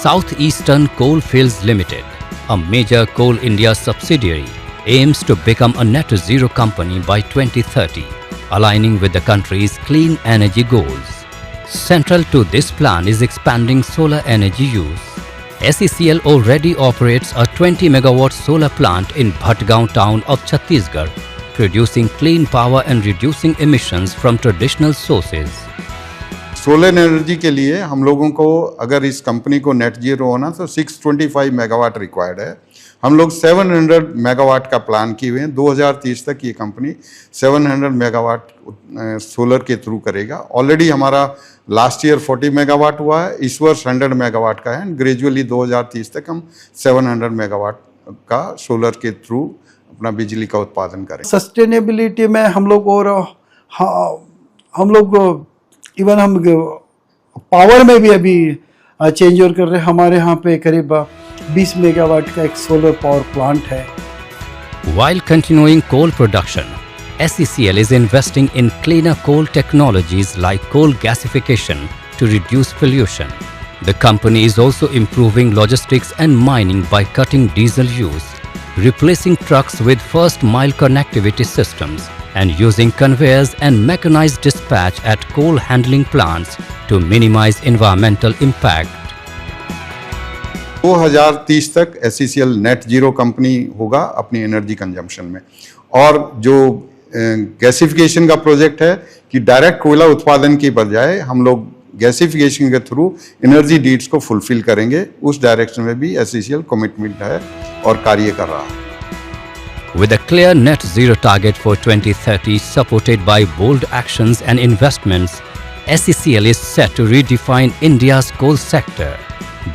Southeastern Coalfields Limited, a major Coal India subsidiary, aims to become a net zero company by 2030, aligning with the country's clean energy goals. Central to this plan is expanding solar energy use. SECL already operates a 20 megawatt solar plant in Bhatgaon town of Chhattisgarh, producing clean power and reducing emissions from traditional sources. Solar energy के लिए हम लोगों को अगर इस company को net zero होना तो 625 मेगावाट रिक्वायर्ड है। हम लोग 700 मेगावाट का प्लान किए हुए हैं। 2030 तक ये कंपनी 700 मेगावाट सोलर के थ्रू करेगा। ऑलरेडी हमारा लास्ट ईयर 40 मेगावाट हुआ है, इस वर्ष 100 मेगावाट का है। ग्रेजुअली 2030 तक हम 700 मेगावाट का सोलर के थ्रू अपना बिजली का उत्पादन करें। सस्टेनेबिलिटी में हम लोग और हम लोग इवन हम पावर में भी अभी चेंज ओवर कर रहे हैं। हमारे यहाँ पे करीब 20 मेगावाट का एक सोलर पावर प्लांट है। While continuing coal production, SECL is investing in cleaner coal technologies like coal gasification to reduce pollution. The company is also improving logistics and mining by cutting diesel use, replacing trucks with first mile connectivity systems, and using conveyors and mechanized dispatch at coal handling plants to minimize environmental impact. 2030 तक SECL net zero company होगा अपनी energy consumption में। और जो gasification का project है कि direct कोयला उत्पादन की बजाय हम लोग गैसिफिकेशन के थ्रू एनर्जी नीड्स को फुलफिल करेंगे, उस डायरेक्शन में भी SECL कमिटमेंट है और कार्य कर रहा है। With a clear net zero target for 2030 supported by bold actions and investments, SECL is set to redefine India's coal sector.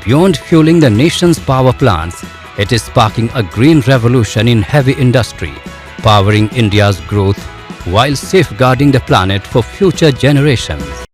Beyond fueling the nation's power plants, it is sparking a green revolution in heavy industry, powering India's growth while safeguarding the planet for future generations.